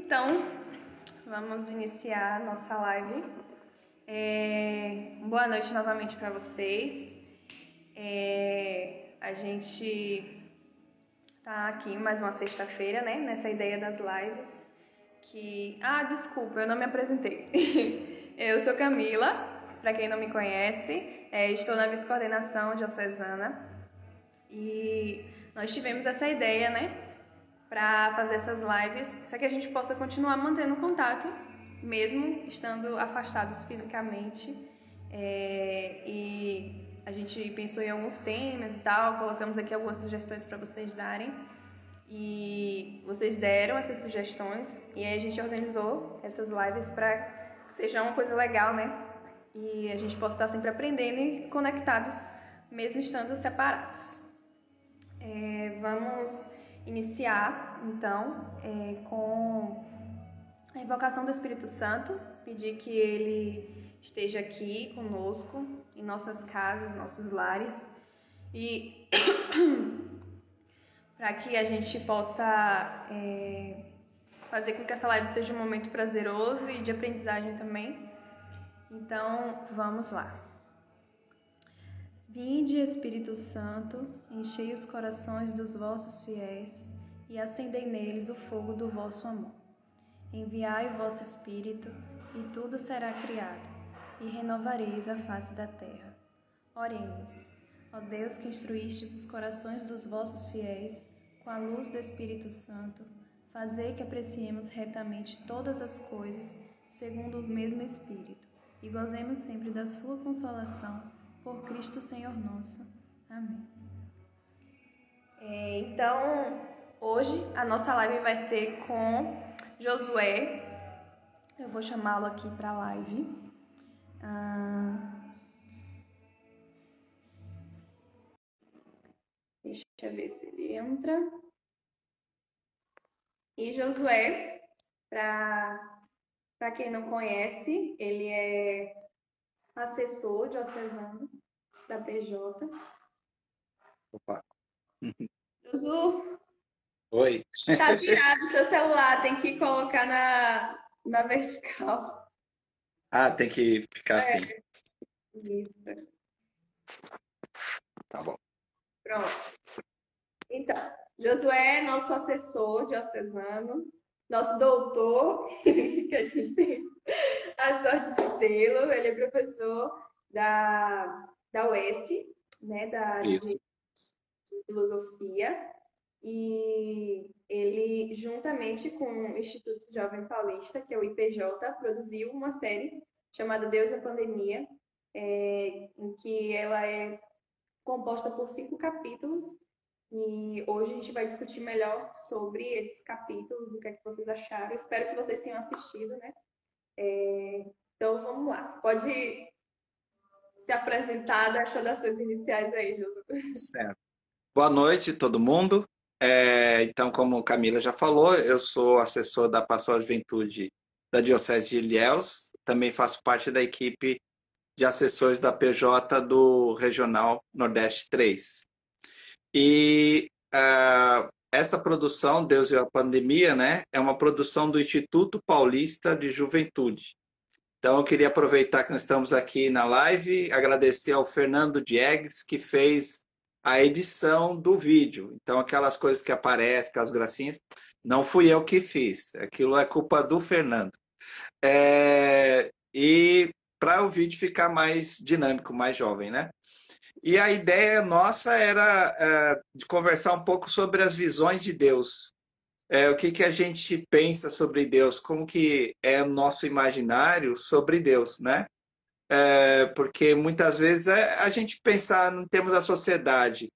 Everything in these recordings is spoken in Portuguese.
Então, vamos iniciar a nossa live. Boa noite novamente para vocês. A gente tá aqui mais uma sexta-feira, né? Nessa ideia das lives. Desculpa, eu não me apresentei. Eu sou Camila, para quem não me conhece. Estou na vice-coordenação diocesana. E nós tivemos essa ideia, né? Para fazer essas lives, para que a gente possa continuar mantendo contato, mesmo estando afastados fisicamente. E a gente pensou em alguns temas e tal, colocamos aqui algumas sugestões para vocês darem. E vocês deram essas sugestões e aí a gente organizou essas lives para que seja uma coisa legal, né? E a gente possa estar sempre aprendendo e conectados, mesmo estando separados. Vamos iniciar, então, com a invocação do Espírito Santo, pedir que ele esteja aqui conosco, em nossas casas, nossos lares, e para que a gente possa fazer com que essa live seja um momento prazeroso e de aprendizagem também. Então, vamos lá. Vinde, Espírito Santo, enchei os corações dos vossos fiéis e acendei neles o fogo do vosso amor. Enviai o vosso Espírito, e tudo será criado, e renovareis a face da terra. Oremos. Ó Deus, que instruístes os corações dos vossos fiéis com a luz do Espírito Santo, fazei que apreciemos retamente todas as coisas segundo o mesmo Espírito, e gozemos sempre da sua consolação, por Cristo Senhor nosso. Amém. Então, hoje a nossa live vai ser com Josué. Eu vou chamá-lo aqui para a live. Deixa eu ver se ele entra. E Josué, para quem não conhece, ele é assessor diocesano da PJ. Opa. Josu, Oi. tá virado o seu celular, tem que colocar na vertical. Tem que ficar assim. Isso. Tá bom. Pronto. Então, Josué é nosso assessor diocesano, nosso doutor, que a gente tem a sorte de tê-lo. Ele é professor da UESP, né, de filosofia, e ele, juntamente com o Instituto Jovem Paulista, que é o IPJ, produziu uma série chamada Deus na Pandemia, em que ela é composta por 5 capítulos, e hoje a gente vai discutir melhor sobre esses capítulos, o que é que vocês acharam. Espero que vocês tenham assistido, né? Então vamos lá. Pode se apresentar, dar saudações iniciais aí, Josu. Certo. Boa noite, todo mundo. Então, como Camila já falou, eu sou assessor da Pastoral de Juventude da Diocese de Ilhéus. Também faço parte da equipe de assessores da PJ do Regional Nordeste 3. E essa produção, Deus e a Pandemia, né, é uma produção do Instituto Paulista de Juventude. Então, eu queria aproveitar que nós estamos aqui na live, agradecer ao Fernando Diegues, que fez a edição do vídeo. Então, aquelas coisas que aparecem, aquelas gracinhas, não fui eu que fiz. Aquilo é culpa do Fernando. E para o vídeo ficar mais dinâmico, mais jovem, né? E a ideia nossa era de conversar um pouco sobre as visões de Deus. O que a gente pensa sobre Deus, como que é o nosso imaginário sobre Deus, né? Porque muitas vezes a gente pensar em termos da sociedade,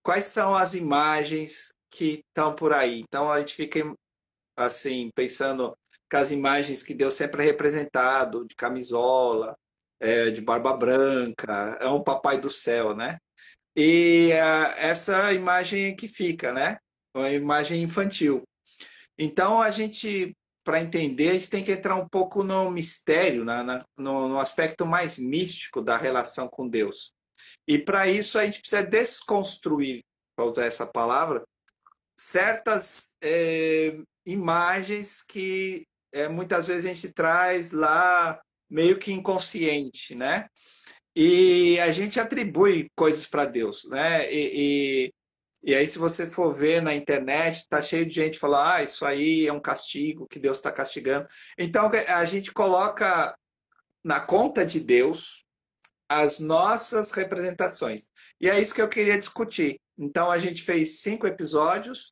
quais são as imagens que estão por aí? Então a gente fica assim, pensando com as imagens que Deus sempre é representado, de camisola, de barba branca, é um papai do céu, né? E essa imagem que fica, né? Uma imagem infantil. Então, a gente, para entender, a gente tem que entrar um pouco no mistério, no aspecto mais místico da relação com Deus. E para isso, a gente precisa desconstruir, para usar essa palavra, certas imagens que muitas vezes a gente traz lá meio que inconsciente, né? E a gente atribui coisas para Deus, né? E aí, se você for ver na internet, tá cheio de gente falando, isso aí é um castigo, que Deus está castigando. Então, a gente coloca na conta de Deus as nossas representações. E é isso que eu queria discutir. Então, a gente fez 5 episódios,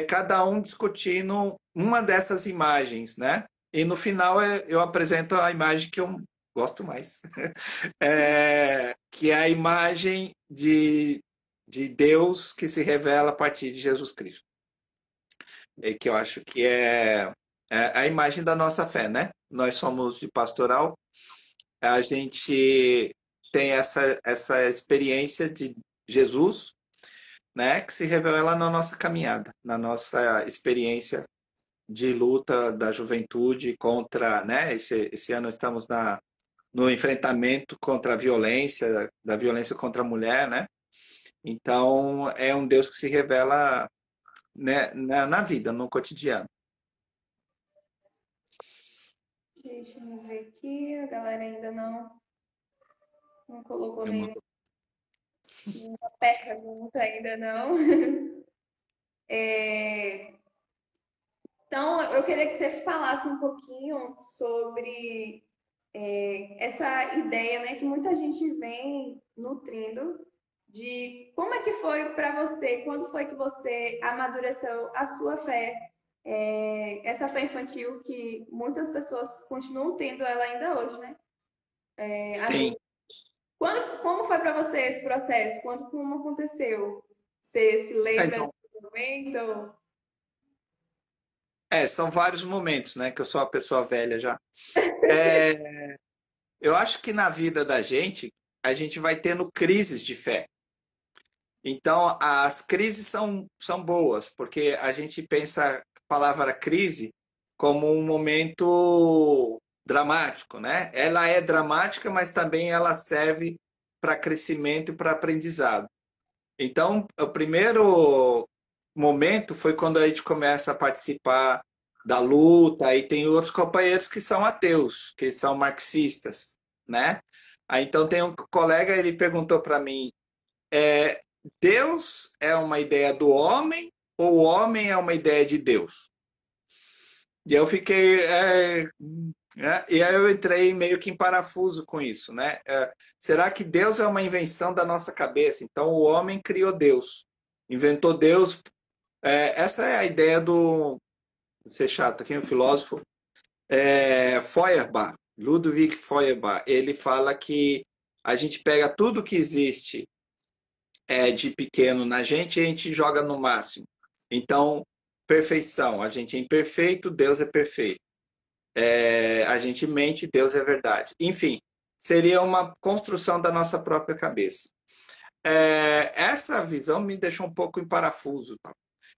cada um discutindo uma dessas imagens, né? E no final eu apresento a imagem que eu gosto mais, que é a imagem de Deus que se revela a partir de Jesus Cristo. Que eu acho que é a imagem da nossa fé, né? Nós somos de pastoral, a gente tem essa experiência de Jesus, né, que se revela na nossa caminhada, na nossa experiência de luta da juventude contra, né, esse ano estamos no enfrentamento contra a violência, da violência contra a mulher, né? Então, é um Deus que se revela, né, na vida, no cotidiano. Deixa eu ver aqui, a galera ainda não colocou nenhuma pergunta ainda não. Então, eu queria que você falasse um pouquinho sobre essa ideia, né, que muita gente vem nutrindo de como é que foi para você, quando foi que você amadureceu a sua fé, essa fé infantil que muitas pessoas continuam tendo ela ainda hoje, né? Sim. Como foi para você esse processo? Como aconteceu? Você se lembra Então, desse momento? são vários momentos, né, que eu sou uma pessoa velha já. Eu acho que na vida da gente, a gente vai tendo crises de fé. Então, as crises são boas, porque a gente pensa a palavra crise como um momento dramático, né? Ela é dramática, mas também ela serve para crescimento e para aprendizado. Então, o primeiro momento foi quando a gente começa a participar da luta, aí tem outros companheiros que são ateus, que são marxistas, né? Aí então tem um colega, ele perguntou para mim, Deus é uma ideia do homem ou o homem é uma ideia de Deus? E eu fiquei. E aí eu entrei meio que em parafuso com isso, né? Será que Deus é uma invenção da nossa cabeça? Então o homem criou Deus, inventou Deus. Essa é a ideia do. Vou ser chato aqui, um filósofo. Feuerbach, Ludwig Feuerbach. Ele fala que a gente pega tudo que existe de pequeno na gente e a gente joga no máximo. Então, perfeição. A gente é imperfeito, Deus é perfeito. A gente mente, Deus é verdade. Enfim, seria uma construção da nossa própria cabeça. Essa visão me deixou um pouco em parafuso. Tá?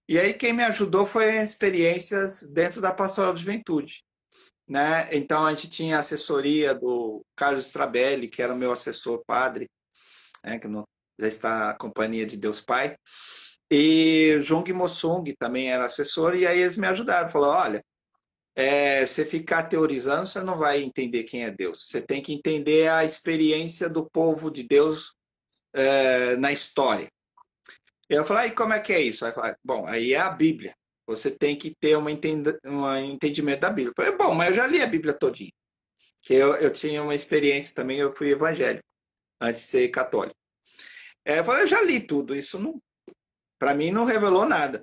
E aí quem me ajudou foi as experiências dentro da Pastoral de Juventude. Né? Então a gente tinha a assessoria do Carlos Strabelli, que era o meu assessor padre, né? Que já está na Companhia de Deus Pai, e Jung Mossung também era assessor, e aí eles me ajudaram, falaram, olha, você ficar teorizando, você não vai entender quem é Deus, você tem que entender a experiência do povo de Deus na história. E eu falei, e como é que é isso? Aí eu falei, bom, aí é a Bíblia, você tem que ter um entendimento da Bíblia. Eu falei, bom, mas eu já li a Bíblia todinha, que eu tinha uma experiência também, eu fui evangélico, antes de ser católico. Eu falei, eu já li tudo, isso não, para mim não revelou nada.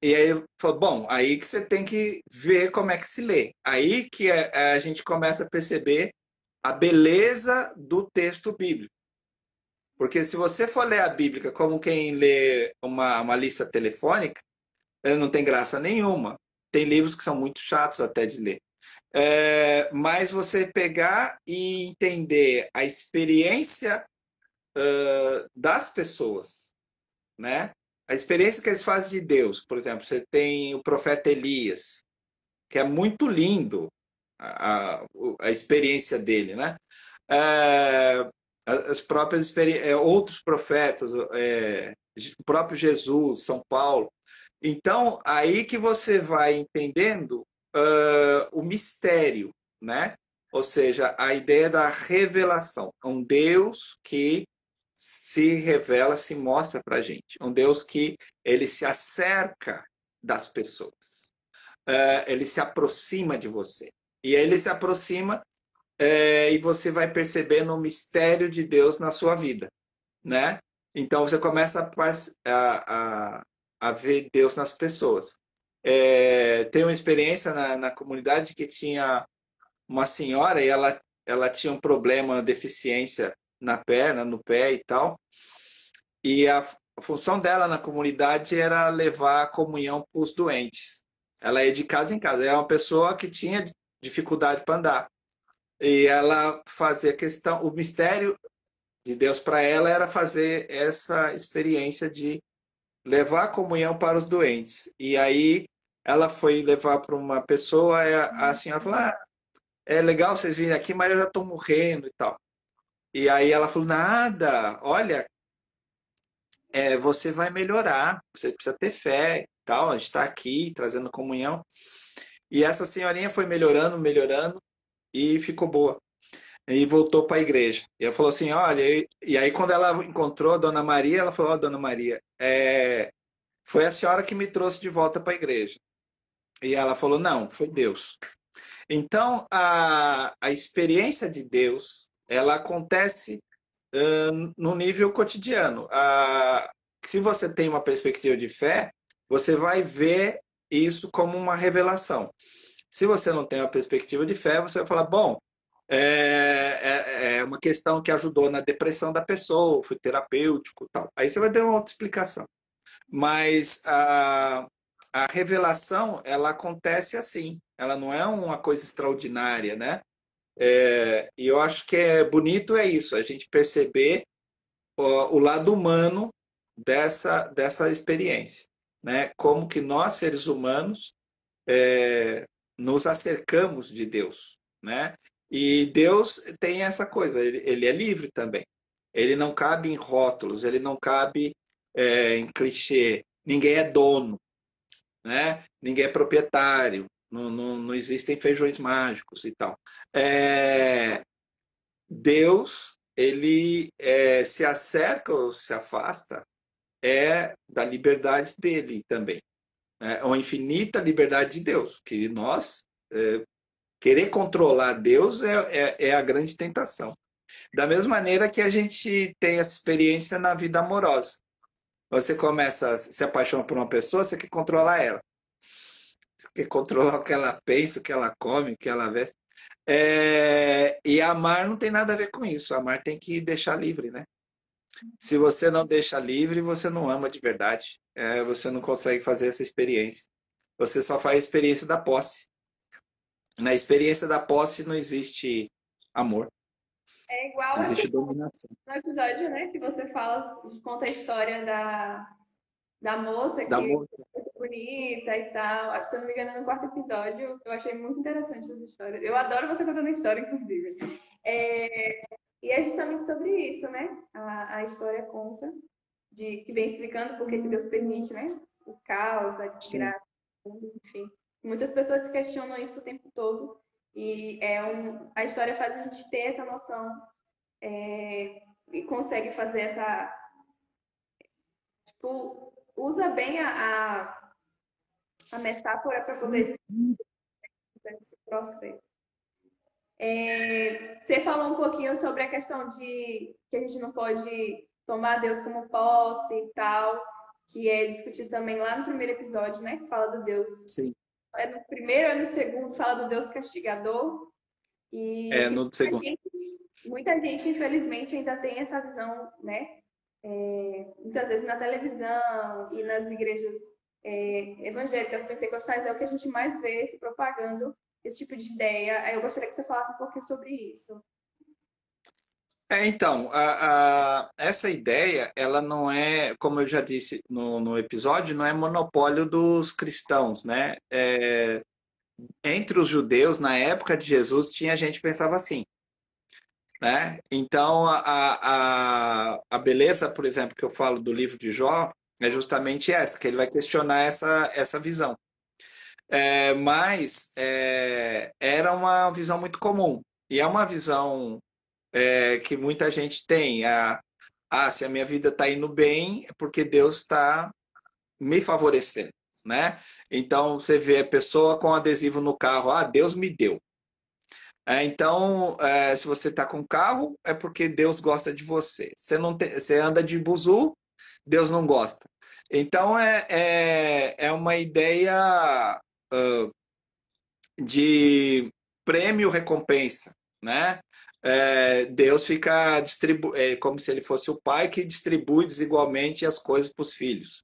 E aí falou, bom, aí que você tem que ver como é que se lê. Aí que a gente começa a perceber a beleza do texto bíblico. Porque se você for ler a Bíblia como quem lê uma lista telefônica, não tem graça nenhuma. Tem livros que são muito chatos até de ler. Mas você pegar e entender a experiência das pessoas, né? A experiência que eles fazem de Deus, por exemplo, você tem o profeta Elias, que é muito lindo a experiência dele, né? As próprias outros profetas, o próprio Jesus, São Paulo. Então, aí que você vai entendendo o mistério, né? Ou seja, a ideia da revelação. Um Deus que se revela, se mostra para a gente. Um Deus que ele se acerca das pessoas. Ele se aproxima de você. E aí ele se aproxima e você vai percebendo o mistério de Deus na sua vida, né? Então você começa a ver Deus nas pessoas. Tem uma experiência na comunidade que tinha uma senhora e ela tinha um problema, deficiência na perna, no pé e tal. E a função dela na comunidade era levar a comunhão para os doentes. Ela ia de casa em casa. É uma pessoa que tinha dificuldade para andar. E ela fazia questão, o mistério de Deus para ela era fazer essa experiência de levar a comunhão para os doentes. E aí ela foi levar para uma pessoa, a senhora falou: é legal vocês virem aqui, mas eu já estou morrendo e tal. E aí ela falou: nada, olha, você vai melhorar, você precisa ter fé e tal, a gente está aqui trazendo comunhão. E essa senhorinha foi melhorando, melhorando e ficou boa. E voltou para a igreja. E ela falou assim: olha, e aí quando ela encontrou a Dona Maria, ela falou: Dona Maria, foi a senhora que me trouxe de volta para a igreja. E ela falou: não, foi Deus. Então, a experiência de Deus, ela acontece no nível cotidiano. Se você tem uma perspectiva de fé, você vai ver isso como uma revelação. Se você não tem uma perspectiva de fé, você vai falar: bom, é uma questão que ajudou na depressão da pessoa, foi terapêutico e tal. Aí você vai ter uma outra explicação. Mas a revelação, ela acontece assim. Ela não é uma coisa extraordinária, né? E eu acho que é bonito isso, a gente perceber o lado humano dessa experiência, né? Como que nós, seres humanos, nos acercamos de Deus, né? E Deus tem essa coisa, ele é livre também. Ele não cabe em rótulos, ele não cabe em clichê. Ninguém é dono, né? Ninguém é proprietário. Não existem feijões mágicos e tal. Deus, ele se acerca ou se afasta da liberdade dele também. Uma infinita liberdade de Deus, que nós querer controlar Deus é a grande tentação. Da mesma maneira que a gente tem essa experiência na vida amorosa. Você começa a se apaixonar por uma pessoa, você quer controlar ela. Você quer controlar o que ela pensa, o que ela come, o que ela veste. E amar não tem nada a ver com isso. Amar tem que deixar livre, né? Se você não deixa livre, você não ama de verdade. Você não consegue fazer essa experiência. Você só faz a experiência da posse. Na experiência da posse não existe amor. É igual existe dominação. No episódio, né, que você fala, conta a história da moça que é bonita e tal. Se eu não me engano, no quarto episódio, eu achei muito interessante essa história. Eu adoro você contando a história, inclusive. E é justamente sobre isso, né? A história conta, que vem explicando por que Deus permite, né? O caos, a desgraça, enfim. Muitas pessoas se questionam isso o tempo todo. E a história faz a gente ter essa noção e consegue fazer essa... Tipo, usa bem a metáfora para poder esse processo. Você falou um pouquinho sobre a questão de que a gente não pode tomar Deus como posse e tal, que é discutido também lá no primeiro episódio, né? Que fala do Deus. Sim. No primeiro e no segundo fala do Deus castigador. E no segundo. Muita gente, infelizmente, ainda tem essa visão, né? Muitas vezes na televisão e nas igrejas evangélicas, pentecostais, é o que a gente mais vê se propagando esse tipo de ideia. Aí eu gostaria que você falasse um pouquinho sobre isso. Então, essa ideia, ela não é, como eu já disse no episódio, não é monopólio dos cristãos, né? Entre os judeus, na época de Jesus, tinha gente que pensava assim, né? Então, a beleza, por exemplo, que eu falo do livro de Jó, é justamente essa, que ele vai questionar essa visão. Mas era uma visão muito comum. E é uma visão que muita gente tem. Se a minha vida está indo bem, é porque Deus está me favorecendo, né? Então, você vê a pessoa com adesivo no carro, Deus me deu. Então, se você está com carro, é porque Deus gosta de você. Você anda de buzu, Deus não gosta. Então, é uma ideia de prêmio-recompensa, né? Deus fica como se ele fosse o pai que distribui desigualmente as coisas para os filhos.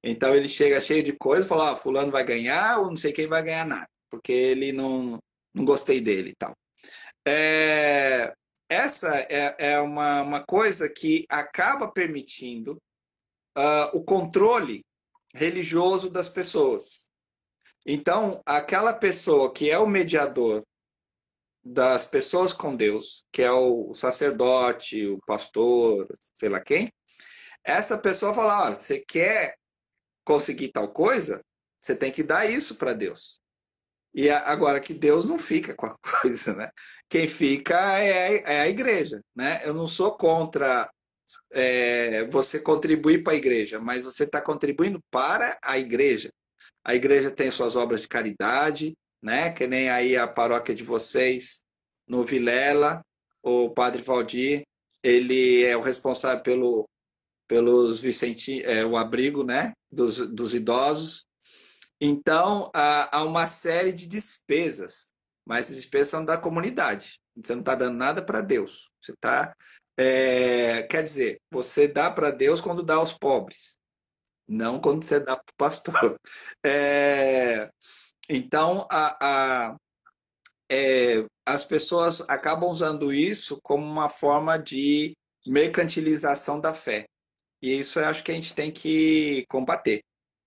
Então ele chega cheio de coisa e fala: fulano vai ganhar ou não sei quem vai ganhar nada, porque ele não gostei dele e tal. Essa é uma coisa que acaba permitindo o controle religioso das pessoas. Então, aquela pessoa que é o mediador das pessoas com Deus, que é o sacerdote, o pastor, sei lá quem, essa pessoa fala: olha, você quer conseguir tal coisa, você tem que dar isso para Deus. E agora que Deus não fica com a coisa, né? Quem fica é a igreja, né? Eu não sou contra você contribuir para a igreja, mas você está contribuindo para a igreja. A igreja tem suas obras de caridade, né? Que nem aí a paróquia de vocês no Vilela, o Padre Valdir, ele é o responsável pelos o abrigo, né? Dos idosos. Então, há uma série de despesas, mas as despesas são da comunidade. Você não está dando nada para Deus. Você está. Quer dizer, você dá para Deus quando dá aos pobres, não quando você dá para o pastor. Então, as pessoas acabam usando isso como uma forma de mercantilização da fé. E isso eu acho que a gente tem que combater,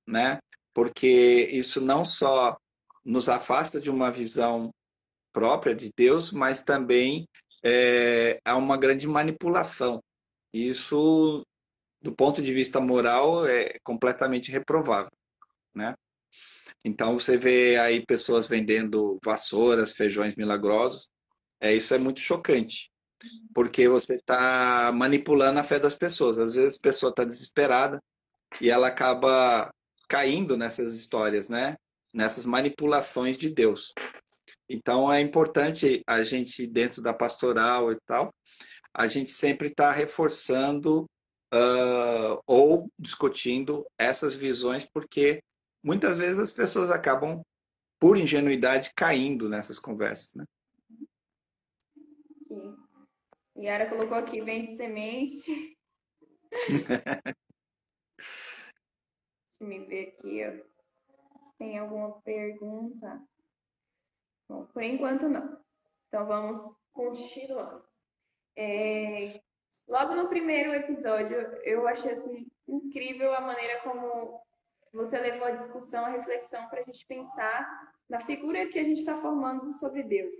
né? Porque isso não só nos afasta de uma visão própria de Deus, mas também há uma grande manipulação. Isso, do ponto de vista moral, é completamente reprovável, né? Então você vê aí pessoas vendendo vassouras, feijões milagrosos. Isso é muito chocante, porque você está manipulando a fé das pessoas. Às vezes a pessoa está desesperada e ela acaba caindo nessas histórias, né? Nessas manipulações de Deus. Então é importante a gente, dentro da pastoral e tal, a gente sempre está reforçando ou discutindo essas visões, porque muitas vezes as pessoas acabam, por ingenuidade, caindo nessas conversas, né? Yara colocou aqui, vende semente. Deixa eu ver aqui, ó. Se tem alguma pergunta. Bom, por enquanto não. Então vamos continuando. Logo no primeiro episódio, eu achei assim, incrível a maneira como você levou a discussão, a reflexão para a gente pensar na figura que a gente está formando sobre Deus.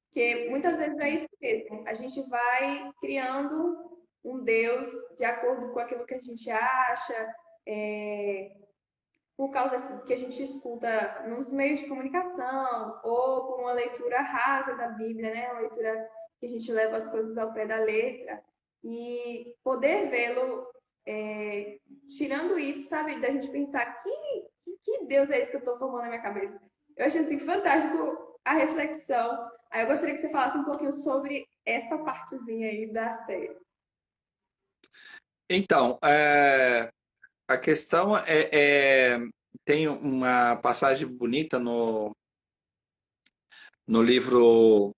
Porque muitas vezes é isso mesmo. A gente vai criando um Deus de acordo com aquilo que a gente acha, por causa que a gente escuta nos meios de comunicação, ou por uma leitura rasa da Bíblia, né? Uma leitura que a gente leva as coisas ao pé da letra. E poder vê-lo tirando isso, sabe? Da gente pensar que Deus é esse que eu estou formando na minha cabeça. Eu achei assim fantástico a reflexão. Aí eu gostaria que você falasse um pouquinho sobre essa partezinha aí da série. Então, a questão tem uma passagem bonita no livro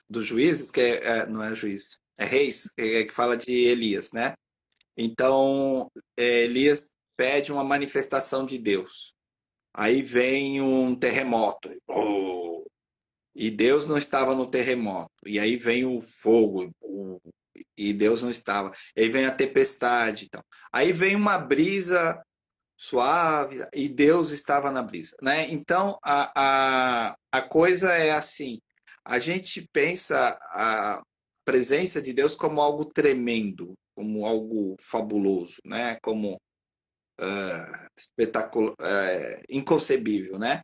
dos Juízes, que não é Juiz, é Reis, que fala de Elias, né? Então, Elias pede uma manifestação de Deus. Aí vem um terremoto. E Deus não estava no terremoto. E aí vem o fogo. E Deus não estava. E aí vem a tempestade. Então. Aí vem uma brisa suave. E Deus estava na brisa. Né? Então, a coisa é assim. A gente pensa a presença de Deus como algo tremendo. como algo fabuloso, né? Como espetacular, inconcebível, né?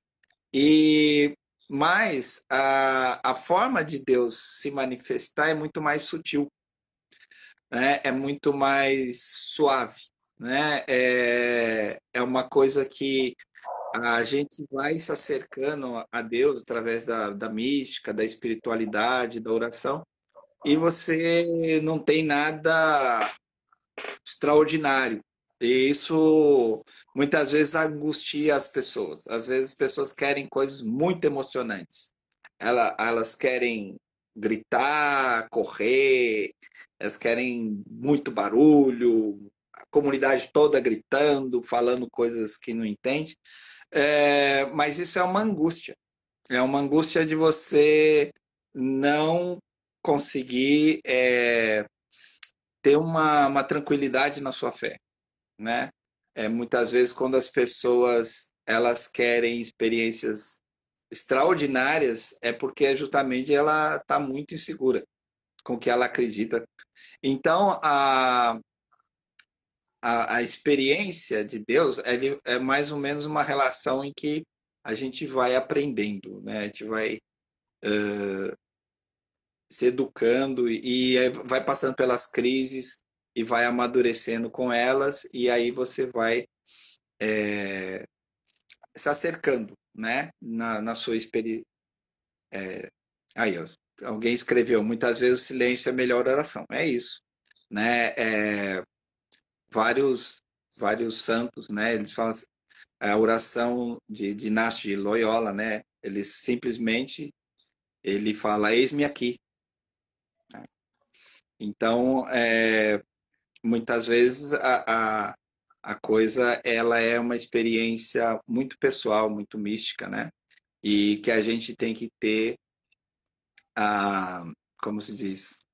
E mas a forma de Deus se manifestar é muito mais sutil, né? É muito mais suave, né? É uma coisa que a gente vai se acercando a Deus através da mística, da espiritualidade, da oração, e você não tem nada extraordinário. E isso muitas vezes angustia as pessoas. Às vezes as pessoas querem coisas muito emocionantes. Elas querem gritar, correr, elas querem muito barulho, a comunidade toda gritando, falando coisas que não entende. Mas isso é uma angústia. É uma angústia de você não conseguir ter uma tranquilidade na sua fé, né? Muitas vezes quando as pessoas elas querem experiências extraordinárias é porque justamente ela está muito insegura com o que ela acredita. Então a experiência de Deus é mais ou menos uma relação em que a gente vai aprendendo, né? A gente vai se educando e vai passando pelas crises e vai amadurecendo com elas, e aí você vai se acercando, né? Na sua experiência. Aí, ó, alguém escreveu, muitas vezes o silêncio é a melhor oração. É isso, né? Vários, vários santos, né? Eles falam assim, a oração de Inácio de Loyola, né? Ele simplesmente ele fala, eis-me aqui. Então, muitas vezes a coisa ela é uma experiência muito pessoal, muito mística, né? E que a gente tem que ter a, como se diz,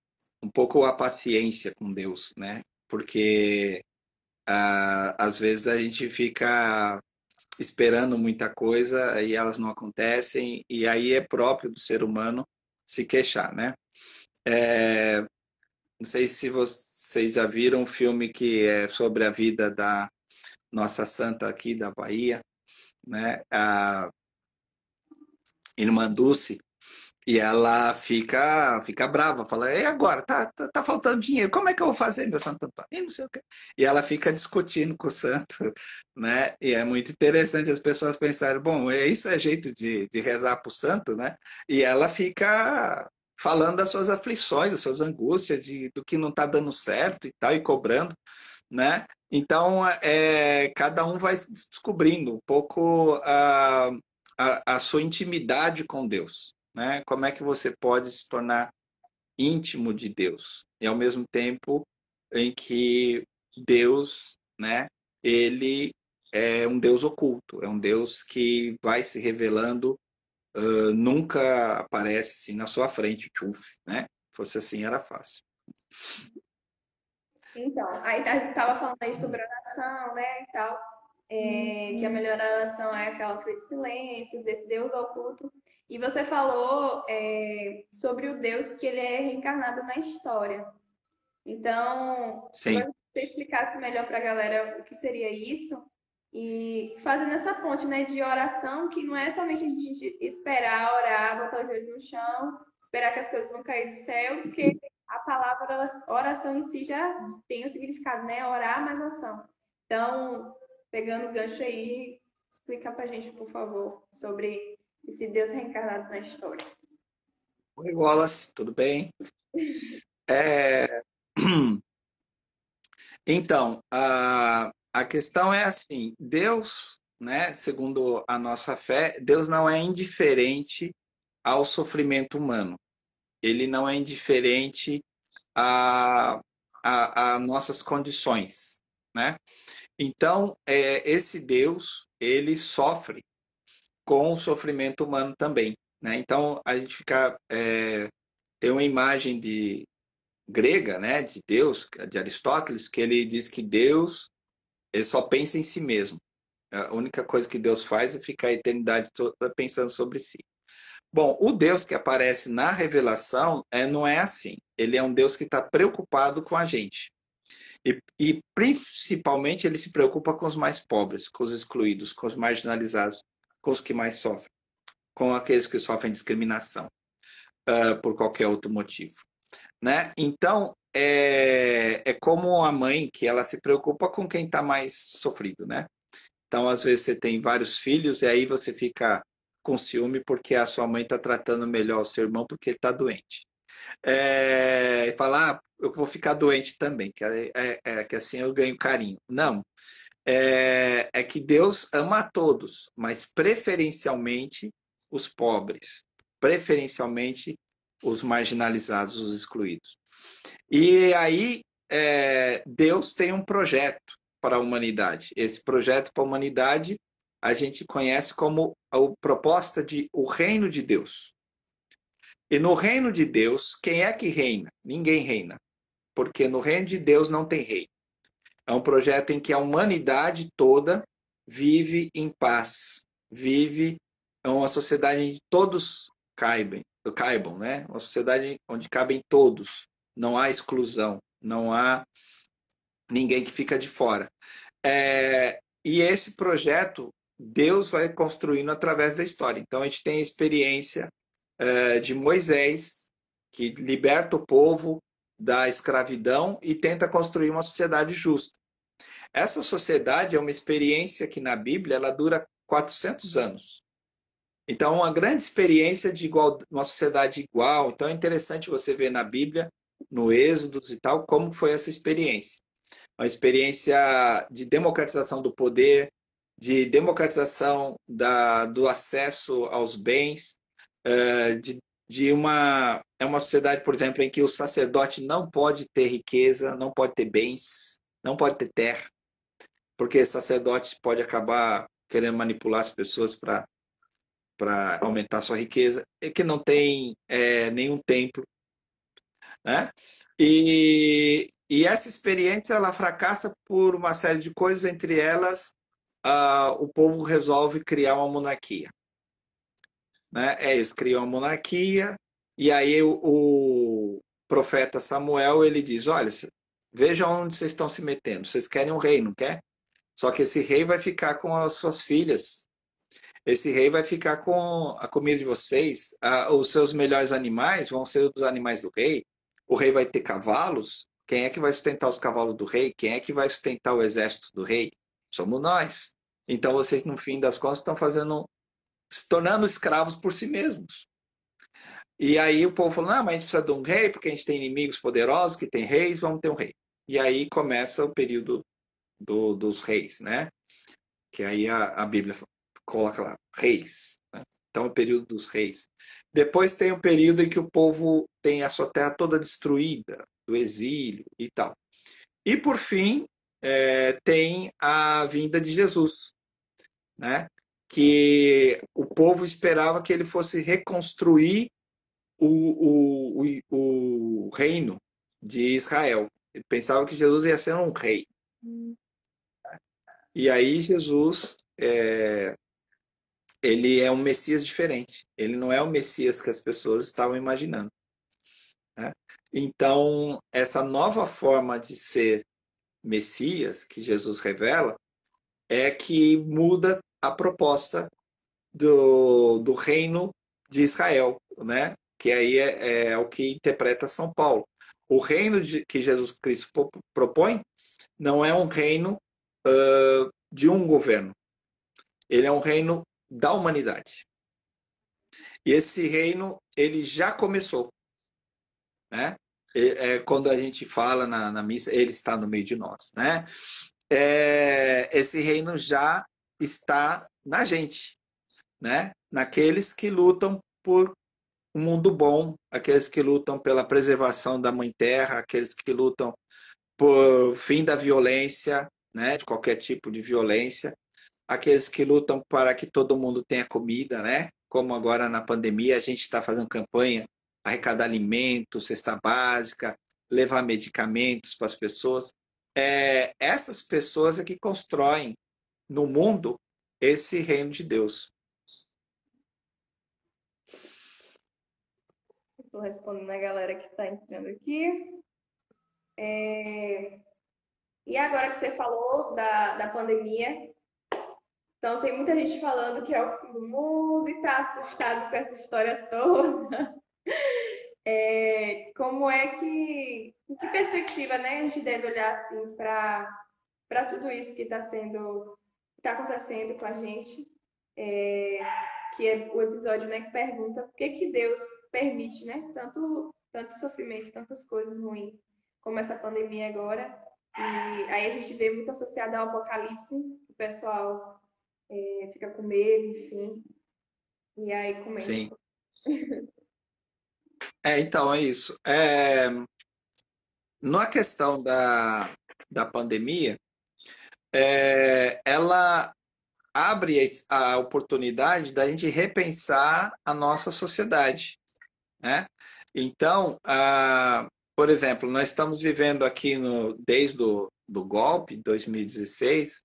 um pouco a paciência com Deus, né? Porque às vezes a gente fica esperando muita coisa e elas não acontecem, e aí é próprio do ser humano se queixar, né? Não sei se vocês já viram um filme que é sobre a vida da nossa santa aqui da Bahia, né? A Irmã Dulce, e ela fica brava, fala, e agora? Tá faltando dinheiro, como é que eu vou fazer, meu Santo Antônio? E não sei o quê. E ela fica discutindo com o santo, né? E é muito interessante as pessoas pensarem, bom, isso é jeito de rezar para o santo, né? E ela fica falando das suas aflições, das suas angústias, do que não está dando certo e tal, e cobrando, né? Então, cada um vai descobrindo um pouco a sua intimidade com Deus, né? Como é que você pode se tornar íntimo de Deus e ao mesmo tempo em que Deus, né? Ele é um Deus oculto, é um Deus que vai se revelando, nunca aparece assim na sua frente, tchuf, né? Se fosse assim era fácil. Então, aí a gente estava falando aí sobre oração, né, e tal, que a melhor oração é aquela feita de silêncio, desse Deus oculto. E você falou sobre o Deus que ele é reencarnado na história. Então, eu Sim. gostaria que você explicasse melhor para a galera o que seria isso. E fazendo essa ponte, né, de oração, que não é somente a gente esperar, orar, botar o joelho no chão, esperar que as coisas vão cair do céu, porque a palavra oração em si já tem o significado, né? Orar mais ação. Então, pegando o gancho aí, explica pra gente, por favor, sobre esse Deus reencarnado na história. Oi, Wallace, tudo bem? É... Então, a questão é assim, Deus, né, segundo a nossa fé, Deus não é indiferente ao sofrimento humano. Ele não é indiferente a nossas condições, né? Então, esse Deus, ele sofre com o sofrimento humano também, né? Então, a gente tem uma imagem grega, né, de Deus, de Aristóteles, que ele diz que Deus ele só pensa em si mesmo. A única coisa que Deus faz é ficar a eternidade toda pensando sobre si. Bom, o Deus que aparece na revelação não é assim. Ele é um Deus que está preocupado com a gente. E principalmente ele se preocupa com os mais pobres, com os excluídos, com os marginalizados, com os que mais sofrem, com aqueles que sofrem discriminação por qualquer outro motivo, né? Então, é como a mãe que ela se preocupa com quem está mais sofrido, né? Então, às vezes você tem vários filhos e aí você fica com ciúme porque a sua mãe está tratando melhor o seu irmão porque ele está doente. E falar, eu vou ficar doente também, que assim eu ganho carinho. Não, é que Deus ama a todos, mas preferencialmente os pobres, preferencialmente os marginalizados, os excluídos. E aí Deus tem um projeto para a humanidade. Esse projeto para a humanidade a gente conhece como a proposta de o reino de Deus. E no reino de Deus, quem é que reina? Ninguém reina, porque no reino de Deus não tem rei. É um projeto em que a humanidade toda vive em paz, vive em uma sociedade em que todos caibam, né? Uma sociedade onde cabem todos, não há exclusão, não há ninguém que fica de fora. E esse projeto Deus vai construindo através da história. Então a gente tem a experiência de Moisés, que liberta o povo da escravidão e tenta construir uma sociedade justa. Essa sociedade é uma experiência que na Bíblia ela dura 400 anos. Então, uma grande experiência de uma sociedade igual. Então, é interessante você ver na Bíblia, no Êxodos e tal, como foi essa experiência. Uma experiência de democratização do poder, de democratização do acesso aos bens, de uma sociedade, por exemplo, em que o sacerdote não pode ter riqueza, não pode ter bens, não pode ter terra, porque sacerdote pode acabar querendo manipular as pessoas para aumentar sua riqueza, e que não tem nenhum templo, né? E essa experiência ela fracassa por uma série de coisas, entre elas o povo resolve criar uma monarquia, né? Eles criam uma monarquia e aí o profeta Samuel ele diz, olha, vejam onde vocês estão se metendo, vocês querem um rei, não quer? Só que esse rei vai ficar com as suas filhas. Esse rei vai ficar com a comida de vocês. Os seus melhores animais vão ser os animais do rei. O rei vai ter cavalos. Quem é que vai sustentar os cavalos do rei? Quem é que vai sustentar o exército do rei? Somos nós. Então vocês, no fim das contas, estão se tornando escravos por si mesmos. E aí o povo falou, não, mas a gente precisa de um rei, porque a gente tem inimigos poderosos que têm reis, vamos ter um rei. E aí começa o período dos reis, né? Que aí a Bíblia coloca lá, reis. Né? Então, o período dos reis. Depois tem o período em que o povo tem a sua terra toda destruída, do exílio e tal. E, por fim, tem a vinda de Jesus, né? Que o povo esperava que ele fosse reconstruir o reino de Israel. Ele pensava que Jesus ia ser um rei. E aí Jesus ele é um Messias diferente. Ele não é o Messias que as pessoas estavam imaginando. Né? Então, essa nova forma de ser Messias que Jesus revela é que muda a proposta do reino de Israel, né? Que aí é o que interpreta São Paulo. O reino que Jesus Cristo propõe não é um reino de um governo. Ele é um reino da humanidade. E esse reino, ele já começou, né? Quando a gente fala na missa, ele está no meio de nós, né? Esse reino já está na gente, né? Naqueles que lutam por um mundo bom, aqueles que lutam pela preservação da Mãe Terra, aqueles que lutam por fim da violência, né? De qualquer tipo de violência, aqueles que lutam para que todo mundo tenha comida, né? Como agora na pandemia a gente está fazendo campanha, arrecadar alimentos, cesta básica, levar medicamentos para as pessoas. Essas pessoas é que constroem no mundo esse reino de Deus. Estou respondendo a galera que está entrando aqui. E agora que você falou da pandemia, então tem muita gente falando que é o fim do mundo e tá assustado com essa história toda. Como é que, em que perspectiva, né, a gente deve olhar assim para tudo isso que está sendo, que está acontecendo com a gente? É, que é o episódio, né, que pergunta por que que Deus permite, né, tanto sofrimento, tantas coisas ruins, como essa pandemia agora. E aí a gente vê muito associado ao apocalipse, o pessoal fica com medo, enfim. E aí comenta um Sim. pouco. Então, é isso. Na questão da pandemia, ela abre a oportunidade da gente repensar a nossa sociedade, né? Então, por exemplo, nós estamos vivendo aqui desde do golpe, 2016,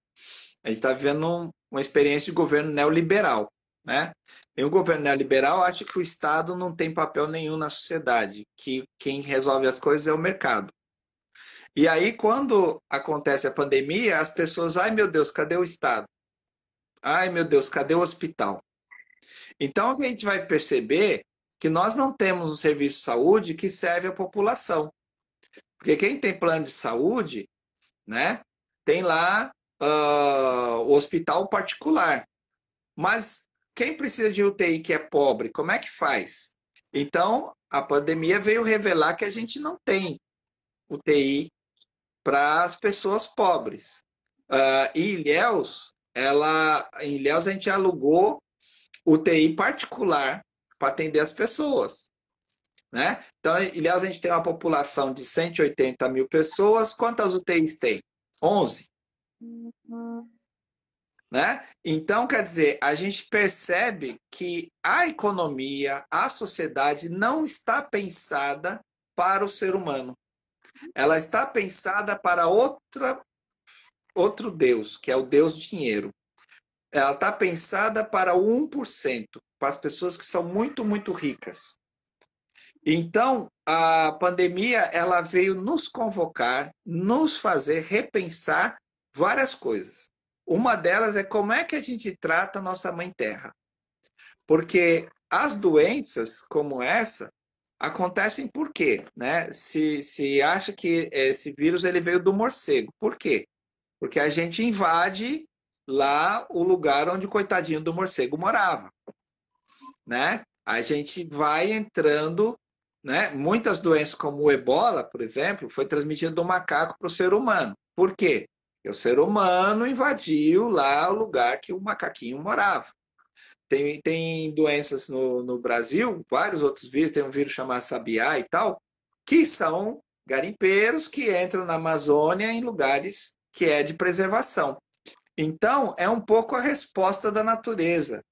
a gente está vivendo uma experiência de governo neoliberal, né? E o governo neoliberal acha que o Estado não tem papel nenhum na sociedade, que quem resolve as coisas é o mercado. E aí, quando acontece a pandemia, as pessoas, ai meu Deus, cadê o Estado? Ai meu Deus, cadê o hospital? Então, a gente vai perceber que nós não temos um serviço de saúde que serve à população. Porque quem tem plano de saúde, né, tem lá o hospital particular. Mas quem precisa de UTI que é pobre, como é que faz? Então, a pandemia veio revelar que a gente não tem UTI para as pessoas pobres. E em Ilhéus a gente alugou UTI particular para atender as pessoas, né? Então, em Ilhéus a gente tem uma população de 180 mil pessoas. Quantas UTIs tem? 11. Né? Então, quer dizer, a gente percebe que a economia, a sociedade não está pensada para o ser humano. Ela está pensada para outro Deus, que é o Deus dinheiro. Ela está pensada para o 1%, para as pessoas que são muito, muito ricas. Então, a pandemia ela veio nos convocar, nos fazer repensar várias coisas. Uma delas é como é que a gente trata a nossa mãe terra. Porque as doenças como essa acontecem por quê? Né? Se acha que esse vírus ele veio do morcego. Por quê? Porque a gente invade lá o lugar onde o coitadinho do morcego morava. Né? A gente vai entrando, né? Muitas doenças como o ebola, por exemplo, foi transmitido do macaco para o ser humano. Por quê? Porque o ser humano invadiu lá o lugar que o macaquinho morava. Tem doenças no Brasil, vários outros vírus, tem um vírus chamado sabiá e tal, que são garimpeiros que entram na Amazônia em lugares que é de preservação. Então, é um pouco a resposta da natureza.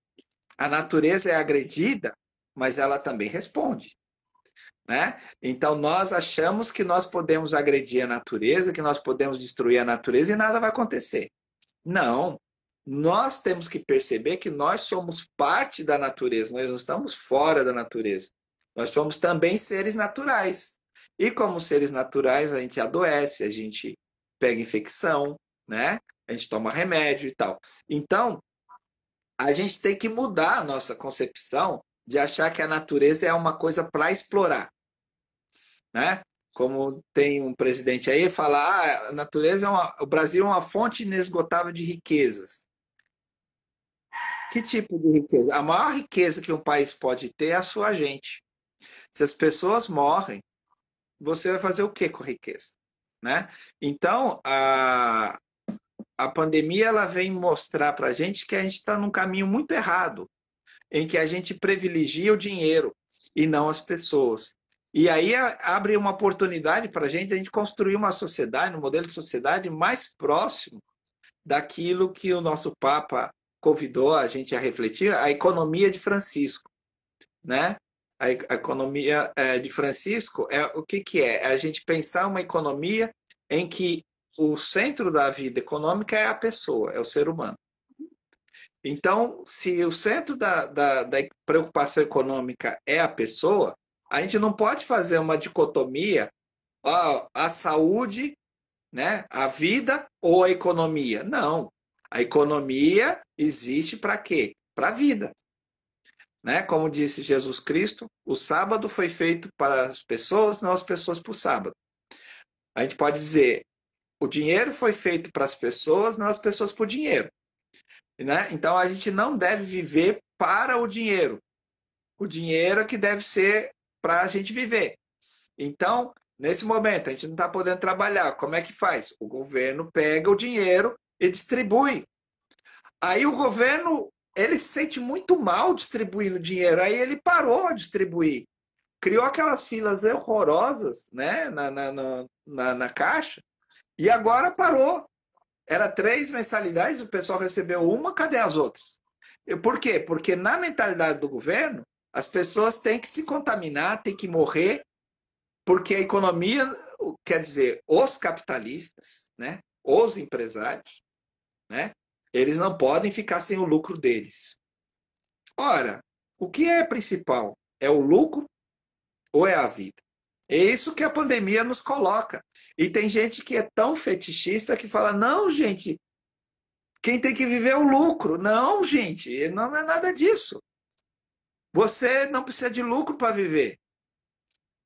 A natureza é agredida, mas ela também responde. Né? Então, nós achamos que nós podemos agredir a natureza, que nós podemos destruir a natureza e nada vai acontecer. Não. Nós temos que perceber que nós somos parte da natureza, nós não estamos fora da natureza. Nós somos também seres naturais. E como seres naturais, a gente adoece, a gente pega infecção, né? A gente toma remédio e tal. Então, a gente tem que mudar a nossa concepção de achar que a natureza é uma coisa para explorar, né? Como tem um presidente aí fala, a natureza o Brasil é uma fonte inesgotável de riquezas. Que tipo de riqueza? A maior riqueza que um país pode ter é a sua gente. Se as pessoas morrem, você vai fazer o que com a riqueza, né? Então, a pandemia ela vem mostrar para a gente que a gente está num caminho muito errado, em que a gente privilegia o dinheiro e não as pessoas. E aí abre uma oportunidade para a gente construir uma sociedade, um modelo de sociedade mais próximo daquilo que o nosso Papa convidou a gente a refletir, a economia de Francisco, né? A economia de Francisco é o que é? É a gente pensar uma economia em que o centro da vida econômica é a pessoa, é o ser humano. Então, se o centro da preocupação econômica é a pessoa, a gente não pode fazer uma dicotomia, a saúde né? A vida ou a economia? Não. A economia existe para quê? Para a vida. Né? Como disse Jesus Cristo, o sábado foi feito para as pessoas, não as pessoas para o sábado. A gente pode dizer, o dinheiro foi feito para as pessoas, não as pessoas para o dinheiro. Né? Então a gente não deve viver para o dinheiro. O dinheiro é que deve ser para a gente viver. Então, nesse momento, a gente não está podendo trabalhar. Como é que faz? O governo pega o dinheiro e distribui. Aí o governo, ele se sente muito mal distribuindo dinheiro. Aí ele parou de distribuir. Criou aquelas filas horrorosas, né, na caixa. E agora parou. Era 3 mensalidades, o pessoal recebeu uma, cadê as outras? Por quê? Porque na mentalidade do governo, as pessoas têm que se contaminar, têm que morrer, porque a economia, quer dizer, os capitalistas, né, os empresários, né, eles não podem ficar sem o lucro deles. Ora, o que é principal? É o lucro ou é a vida? É isso que a pandemia nos coloca. E tem gente que é tão fetichista que fala, não, gente, quem tem que viver é o lucro. Não, gente, não é nada disso. Você não precisa de lucro para viver.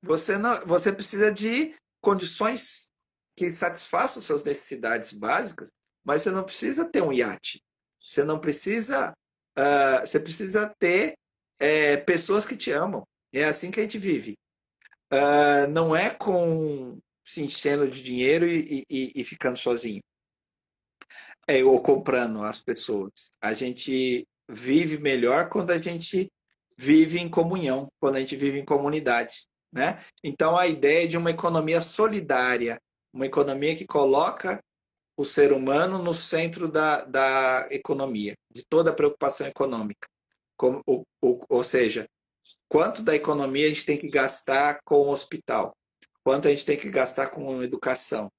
Você precisa de condições que satisfaçam suas necessidades básicas, mas você não precisa ter um iate. Você não precisa. Você precisa ter pessoas que te amam. É assim que a gente vive. Não é com se enchendo de dinheiro e ficando sozinho. Ou comprando as pessoas. A gente vive melhor quando a gente vive em comunhão, quando a gente vive em comunidade. Né? Então, a ideia de uma economia solidária, uma economia que coloca o ser humano no centro da economia, de toda a preocupação econômica. Ou seja, quanto da economia a gente tem que gastar com o hospital, quanto a gente tem que gastar com educação.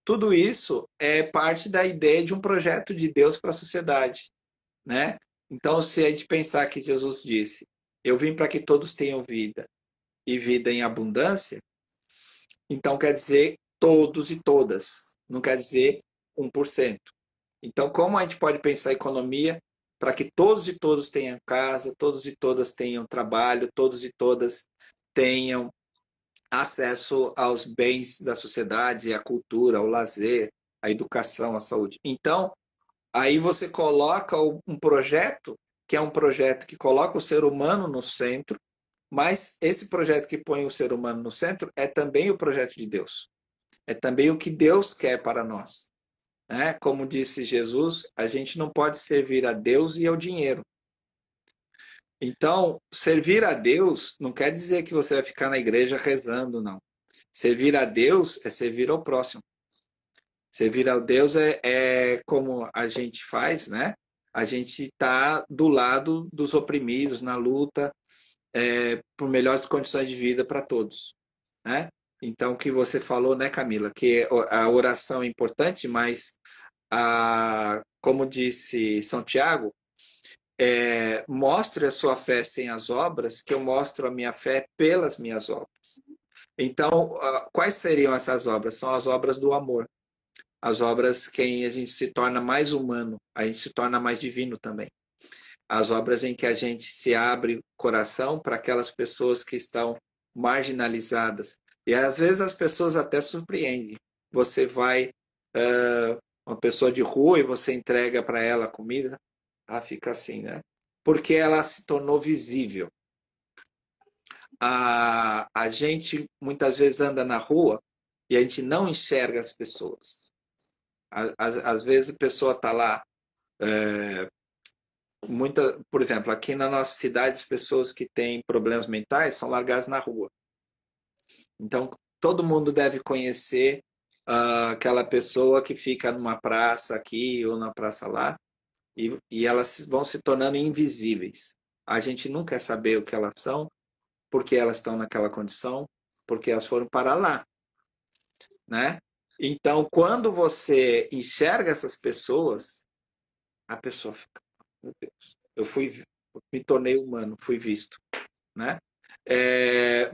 Tudo isso é parte da ideia de um projeto de Deus para a sociedade. Né? Então, se a gente pensar que Jesus disse, eu vim para que todos tenham vida, e vida em abundância, então quer dizer todos e todas, não quer dizer 1%. Então, como a gente pode pensar a economia para que todos e todos tenham casa, todos e todas tenham trabalho, todos e todas tenham acesso aos bens da sociedade, à cultura, ao lazer, à educação, à saúde. Então, aí você coloca um projeto, que é um projeto que coloca o ser humano no centro, mas esse projeto que põe o ser humano no centro é também o projeto de Deus. É também o que Deus quer para nós. Né? Como disse Jesus, a gente não pode servir a Deus e ao dinheiro. Então, servir a Deus não quer dizer que você vai ficar na igreja rezando, não. Servir a Deus é servir ao próximo. Servir a Deus é como a gente faz, né? A gente está do lado dos oprimidos, na luta, por melhores condições de vida para todos, né? Então, o que você falou, né, Camila, que a oração é importante, mas, como disse São Tiago, mostre a sua fé sem as obras, que eu mostro a minha fé pelas minhas obras. Então, quais seriam essas obras? São as obras do amor. As obras que a gente se torna mais humano, a gente se torna mais divino também. As obras em que a gente se abre o coração para aquelas pessoas que estão marginalizadas. E às vezes as pessoas até surpreendem. Você vai, uma pessoa de rua, e você entrega para ela comida, ela fica assim, né? Porque ela se tornou visível. A gente muitas vezes anda na rua e a gente não enxerga as pessoas. Às vezes a pessoa está lá, por exemplo, aqui na nossa cidade, as pessoas que têm problemas mentais são largadas na rua. Então, todo mundo deve conhecer aquela pessoa que fica numa praça aqui ou na praça lá, e elas vão se tornando invisíveis. A gente não quer saber o que elas são, porque elas estão naquela condição, porque elas foram para lá, né? Então, quando você enxerga essas pessoas, a pessoa fica, meu Deus, me tornei humano, fui visto, né?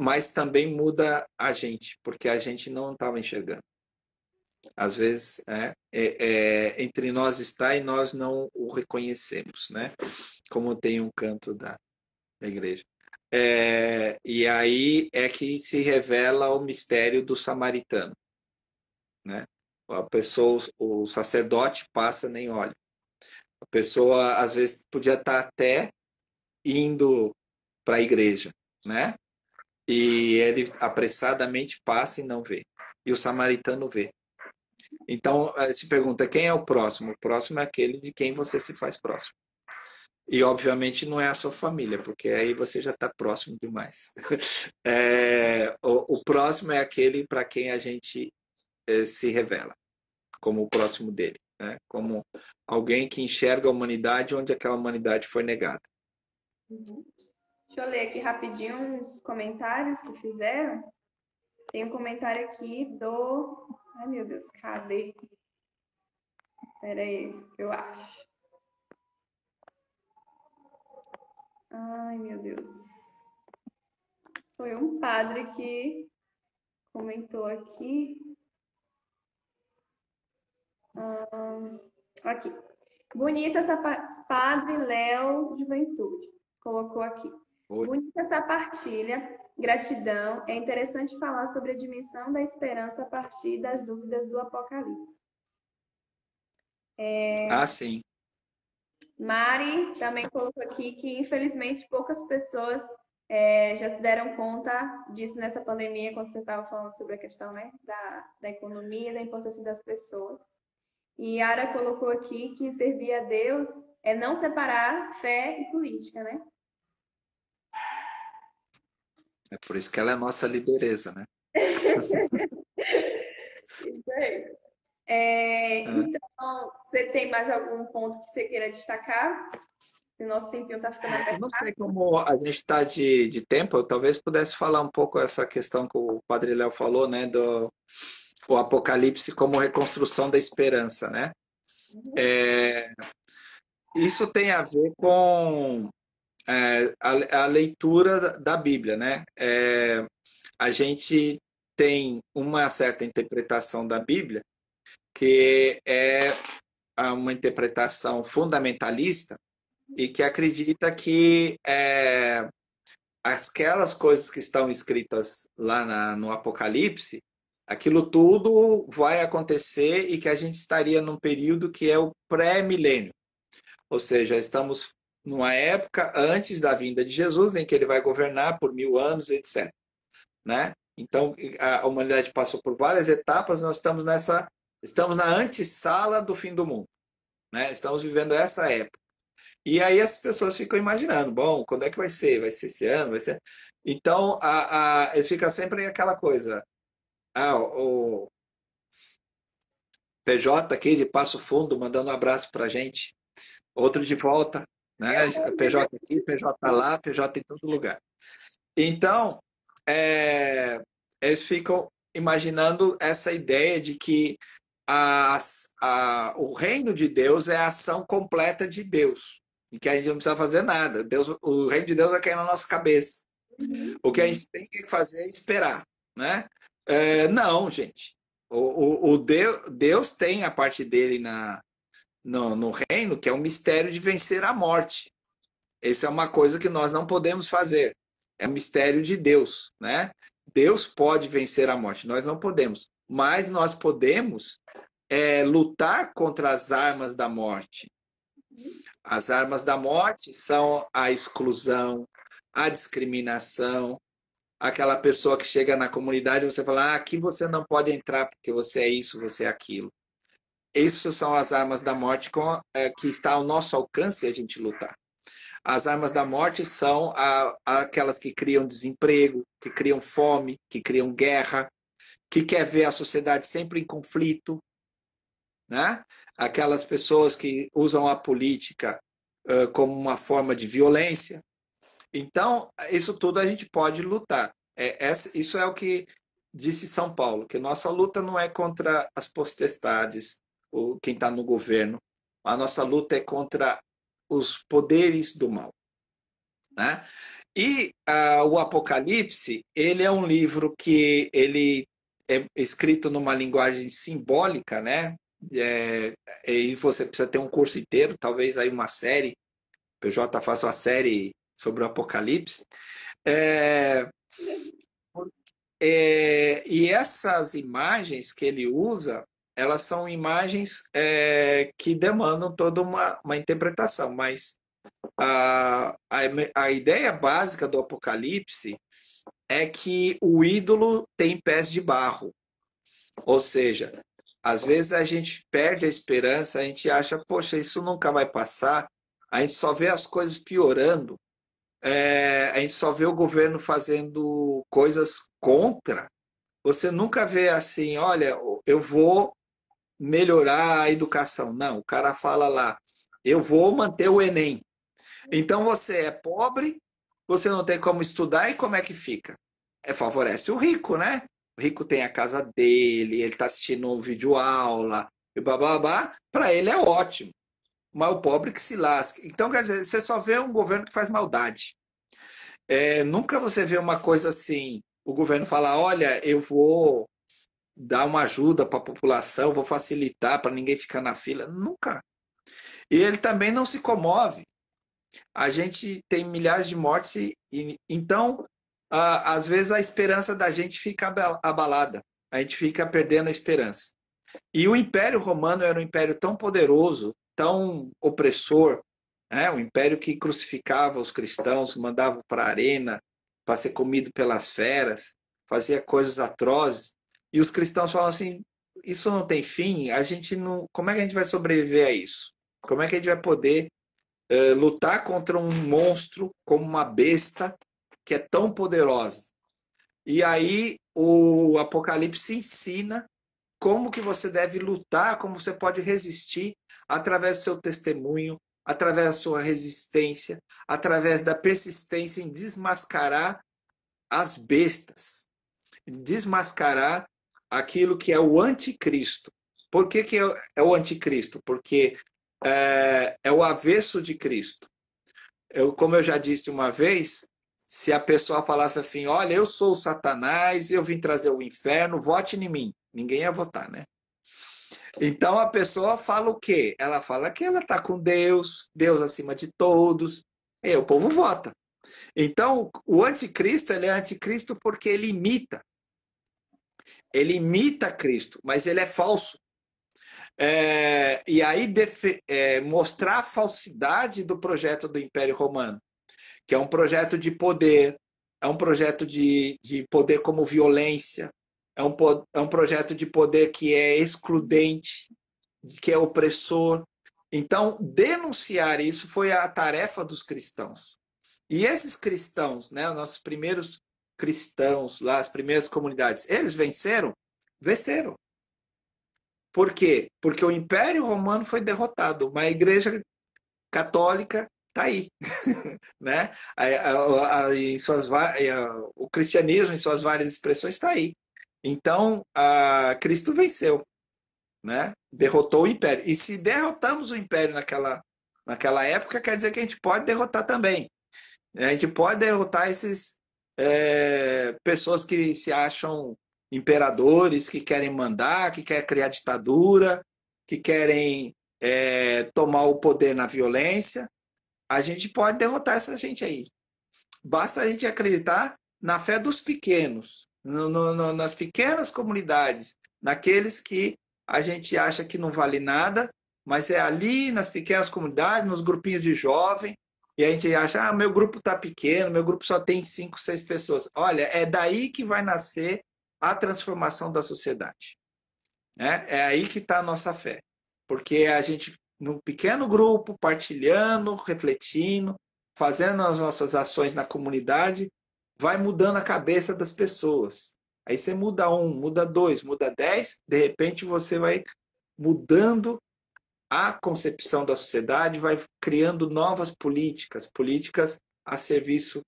Mas também muda a gente, porque a gente não estava enxergando. Às vezes entre nós está e nós não o reconhecemos, né? Como tem um canto da igreja. E aí é que se revela o mistério do samaritano, né? A pessoa, o sacerdote passa nem olha. A pessoa às vezes podia estar até indo para a igreja, né? E ele apressadamente passa e não vê. E o samaritano vê. Então, se pergunta, quem é o próximo? O próximo é aquele de quem você se faz próximo. E, obviamente, não é a sua família, porque aí você já está próximo demais. O próximo é aquele para quem a gente se revela, como o próximo dele, né? Como alguém que enxerga a humanidade onde aquela humanidade foi negada. Deixa eu ler aqui rapidinho uns comentários que fizeram. Tem um comentário aqui do... Ai, meu Deus, cadê? Espera aí, eu acho. Ai, meu Deus. Foi um padre que comentou aqui. Aqui. Bonita essa Padre Léo Juventude. Colocou aqui. Bonita essa partilha. Gratidão. É interessante falar sobre a dimensão da esperança a partir das dúvidas do Apocalipse. Sim. Mari também colocou aqui que, infelizmente, poucas pessoas já se deram conta disso nessa pandemia, quando você estava falando sobre a questão, né, da economia, da importância das pessoas. E Yara colocou aqui que servir a Deus é não separar fé e política, né? É por isso que ela é nossa lideresa, né? Isso aí. Então, você tem mais algum ponto que você queira destacar? O nosso tempinho está ficando apertado. Não sei como a gente está de tempo, eu talvez pudesse falar um pouco essa questão que o Padre Léo falou, né, o Apocalipse como reconstrução da esperança, né? Isso tem a ver com a leitura da Bíblia, né? A gente tem uma certa interpretação da Bíblia que é uma interpretação fundamentalista e que acredita que aquelas coisas que estão escritas lá no Apocalipse, aquilo tudo vai acontecer e que a gente estaria num período que é o pré-milênio. Ou seja, estamos numa época antes da vinda de Jesus, em que ele vai governar por 1000 anos, etc. Né? Então, a humanidade passou por várias etapas, nós estamos na antessala do fim do mundo. Né? Estamos vivendo essa época. E aí as pessoas ficam imaginando, bom, quando é que vai ser? Vai ser esse ano? Vai ser... Então, fica sempre aquela coisa. O PJ aqui de Passo Fundo mandando um abraço pra gente. Outro de volta, né? PJ aqui, PJ lá, PJ em todo lugar. Então, eles ficam imaginando essa ideia de que o reino de Deus é a ação completa de Deus. E que a gente não precisa fazer nada. O reino de Deus vai cair na nossa cabeça. O que a gente tem que fazer é esperar. Né? Não, gente. Deus tem a parte dele no reino, que é o mistério de vencer a morte. Isso é uma coisa que nós não podemos fazer. É um mistério de Deus. Né? Deus pode vencer a morte. Nós não podemos. Mas nós podemos lutar contra as armas da morte. As armas da morte são a exclusão, a discriminação, aquela pessoa que chega na comunidade e você fala, aqui você não pode entrar porque você é isso, você é aquilo. Essas são as armas da morte que está ao nosso alcance a gente lutar. As armas da morte são aquelas que criam desemprego, que criam fome, que criam guerra, que quer ver a sociedade sempre em conflito, né? Aquelas pessoas que usam a política como uma forma de violência. Então, isso tudo a gente pode lutar. Isso é o que disse São Paulo, que nossa luta não é contra as potestades, ou quem está no governo. A nossa luta é contra os poderes do mal. Né? E o Apocalipse, ele é um livro que ele é escrito numa linguagem simbólica, né? E você precisa ter um curso inteiro, talvez aí uma série, o PJ faça uma série sobre o Apocalipse. E essas imagens que ele usa, elas são imagens que demandam toda uma interpretação, mas a ideia básica do Apocalipse é que o ídolo tem pés de barro. Ou seja, às vezes a gente perde a esperança, a gente acha, poxa, isso nunca vai passar, a gente só vê as coisas piorando, a gente só vê o governo fazendo coisas contra. Você nunca vê assim, olha, eu vou melhorar a educação. Não, o cara fala lá, eu vou manter o Enem. Então você é pobre, você não tem como estudar e como é que fica? Favorece o rico, né? O rico tem a casa dele, ele está assistindo um vídeo aula, e bababá, para ele é ótimo. Mas o pobre que se lasca. Então, quer dizer, você só vê um governo que faz maldade. Nunca você vê uma coisa assim, o governo fala, olha, eu vou dar uma ajuda para a população, vou facilitar para ninguém ficar na fila. Nunca. E ele também não se comove. A gente tem milhares de mortes então, às vezes a esperança da gente fica abalada. A gente fica perdendo a esperança. E o Império Romano era um império tão poderoso, tão opressor, né? Um império que crucificava os cristãos, mandava para a arena para ser comido pelas feras, fazia coisas atrozes. E os cristãos falam assim, isso não tem fim, a gente não, como é que a gente vai sobreviver a isso? Como é que a gente vai poder lutar contra um monstro como uma besta que é tão poderosa? E aí o Apocalipse ensina como que você deve lutar, como você pode resistir através do seu testemunho, através da sua resistência, através da persistência em desmascarar as bestas, desmascarar aquilo que é o anticristo. Por que é o anticristo? Porque é o avesso de Cristo. Como eu já disse uma vez, se a pessoa falasse assim, olha, eu sou o Satanás, eu vim trazer o inferno, vote em mim. Ninguém ia votar, né? Então a pessoa fala o quê? Ela fala que ela está com Deus, Deus acima de todos, e o povo vota. Então o anticristo, ele é anticristo porque ele imita Cristo, mas ele é falso. E aí mostrar a falsidade do projeto do Império Romano, que é um projeto de poder, é um projeto de poder como violência, é um projeto de poder que é excludente, que é opressor. Então, denunciar isso foi a tarefa dos cristãos. E esses cristãos, né, os nossos primeiros cristãos, lá, as primeiras comunidades, eles venceram? Venceram. Por quê? Porque o Império Romano foi derrotado, mas a Igreja Católica está aí, né? O cristianismo, em suas várias expressões, está aí. Então, Cristo venceu, né? Derrotou o Império. E se derrotamos o Império naquela época, quer dizer que a gente pode derrotar também. A gente pode derrotar esses pessoas que se acham imperadores, que querem mandar, que querem criar ditadura, que querem tomar o poder na violência. A gente pode derrotar essa gente aí. Basta a gente acreditar na fé dos pequenos, nas pequenas comunidades, naqueles que a gente acha que não vale nada, mas é ali nas pequenas comunidades, nos grupinhos de jovem, e a gente acha, meu grupo está pequeno, meu grupo só tem 5, 6 pessoas. Olha, é daí que vai nascer a transformação da sociedade. Né? É aí que está a nossa fé. Porque a gente, num pequeno grupo, partilhando, refletindo, fazendo as nossas ações na comunidade, vai mudando a cabeça das pessoas. Aí você muda 1, muda 2, muda 10, de repente você vai mudando a concepção da sociedade, vai criando novas políticas a serviço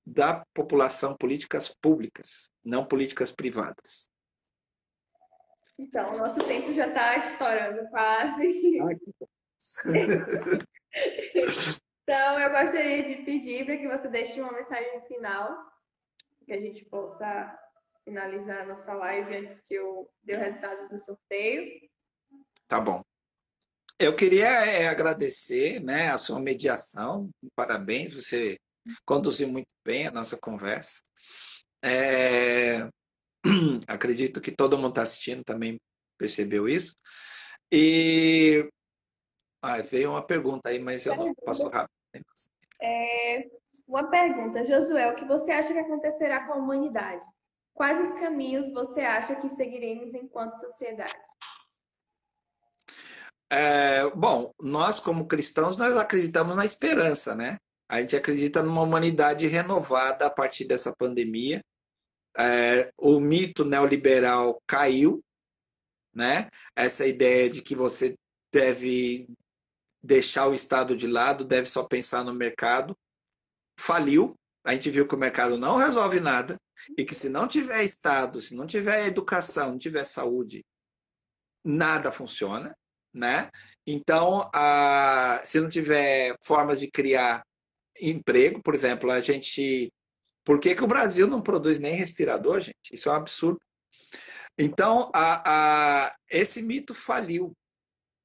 da população, políticas públicas, não políticas privadas. Então, o nosso tempo já está estourando quase. Então, eu gostaria de pedir para que você deixe uma mensagem final, que a gente possa finalizar a nossa live antes que eu dê o resultado do sorteio. Tá bom. Eu queria agradecer, né, a sua mediação. Parabéns, você conduziu muito bem a nossa conversa. Acredito que todo mundo está assistindo também percebeu isso. E veio uma pergunta aí, mas eu não passo rápido. Uma pergunta, Josué, o que você acha que acontecerá com a humanidade? Quais os caminhos você acha que seguiremos enquanto sociedade? Bom, nós como cristãos, nós acreditamos na esperança, né? A gente acredita numa humanidade renovada a partir dessa pandemia. O mito neoliberal caiu, né? Essa ideia de que você deve deixar o Estado de lado, deve só pensar no mercado, faliu. A gente viu que o mercado não resolve nada e que se não tiver Estado, se não tiver educação, não tiver saúde, nada funciona, né? Então, se não tiver formas de criar emprego, por exemplo, a gente... Por que o Brasil não produz nem respirador, gente? Isso é um absurdo. Então, esse mito faliu.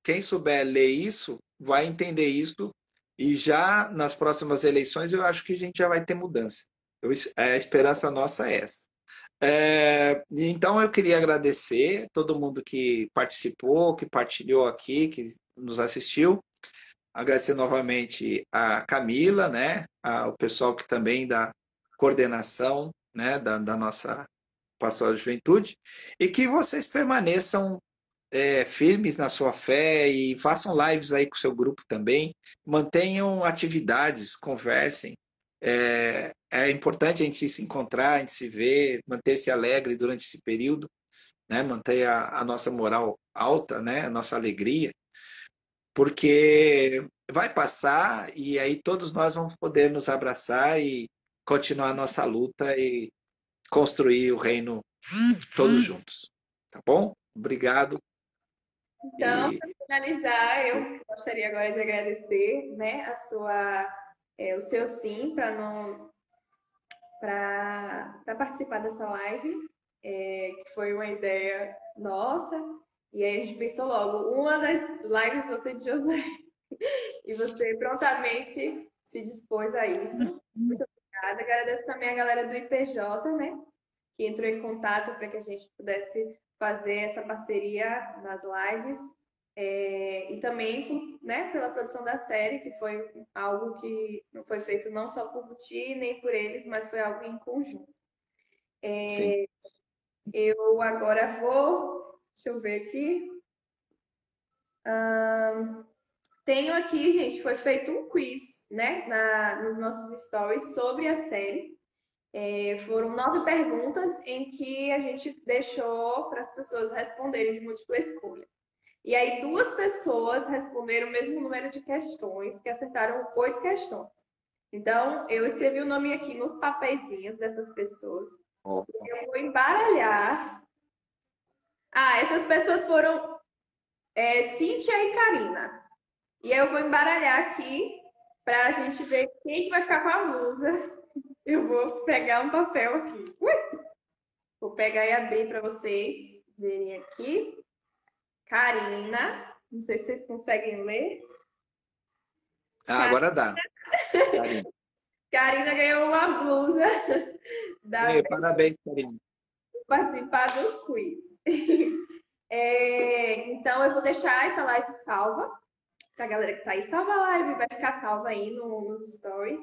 Quem souber ler isso, vai entender isso, e já nas próximas eleições eu acho que a gente já vai ter mudança. A esperança nossa é essa. Então eu queria agradecer todo mundo que participou, que partilhou aqui, que nos assistiu. Agradecer novamente a Camila, né, o pessoal que também da coordenação, né, da nossa Pastoral de Juventude, e que vocês permaneçam firmes na sua fé e façam lives aí com o seu grupo também, mantenham atividades, conversem. É importante a gente se encontrar, a gente se ver, manter-se alegre durante esse período, né? Manter a nossa moral alta, né? A nossa alegria, porque vai passar e aí todos nós vamos poder nos abraçar e continuar a nossa luta e construir o reino todos juntos. Tá bom? Obrigado. Então, para finalizar, eu gostaria agora de agradecer, né, o seu sim para participar dessa live, que foi uma ideia nossa. E aí a gente pensou logo, uma das lives você de José. E você prontamente se dispôs a isso. Muito obrigada. Agradeço também a galera do IPJ, né? Que entrou em contato para que a gente pudesse fazer essa parceria nas lives. E também, né, pela produção da série, que foi algo que não foi feito não só por ti, nem por eles, mas foi algo em conjunto. Sim. Eu agora vou... Deixa eu ver aqui. Tenho aqui, gente, foi feito um quiz, né, nos nossos stories sobre a série. Foram 9 perguntas em que a gente deixou para as pessoas responderem de múltipla escolha. E aí 2 pessoas responderam o mesmo número de questões, que acertaram 8 questões. Então, eu escrevi o nome aqui nos papeizinhos dessas pessoas. Eu vou embaralhar. Essas pessoas foram Cíntia e Karina. E eu vou embaralhar aqui para a gente ver quem vai ficar com a blusa. Eu vou pegar um papel aqui. Vou pegar e abrir para vocês verem aqui. Karina, não sei se vocês conseguem ler. Agora dá. Karina ganhou uma blusa da Parabéns, Karina. participar do quiz. Então, eu vou deixar essa live salva para a galera que está aí. Salva a live, vai ficar salva aí nos stories.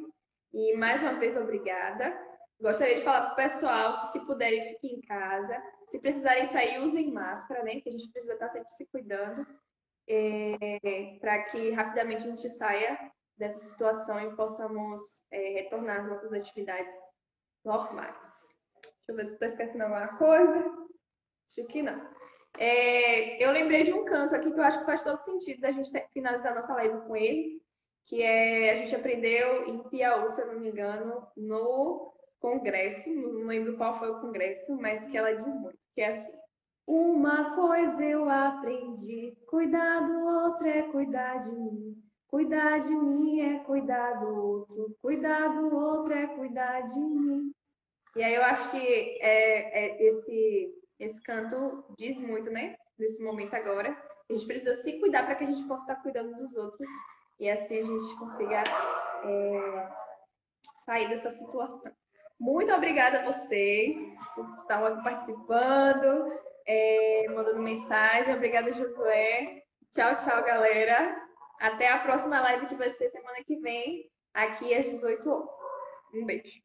E mais uma vez, obrigada. Gostaria de falar para o pessoal que, se puderem, fiquem em casa. Se precisarem sair, usem máscara, né? Porque a gente precisa estar sempre se cuidando. Para que rapidamente a gente saia dessa situação e possamos retornar às nossas atividades normais. Deixa eu ver se estou esquecendo alguma coisa. Acho que não. Eu lembrei de um canto aqui que eu acho que faz todo sentido da gente finalizar nossa live com ele, que a gente aprendeu em Piauí, se eu não me engano, no congresso, não lembro qual foi o congresso, mas que ela diz muito, que é assim: uma coisa eu aprendi, cuidar do outro é cuidar de mim, cuidar de mim é cuidar do outro, cuidar do outro é cuidar de mim. E aí eu acho que esse canto diz muito, né? Nesse momento agora. A gente precisa se cuidar para que a gente possa estar cuidando dos outros. E assim a gente consiga sair dessa situação. Muito obrigada a vocês por estar aqui participando, mandando mensagem. Obrigada, Josué. Tchau, tchau, galera. Até a próxima live que vai ser semana que vem, aqui às 18 horas. Um beijo.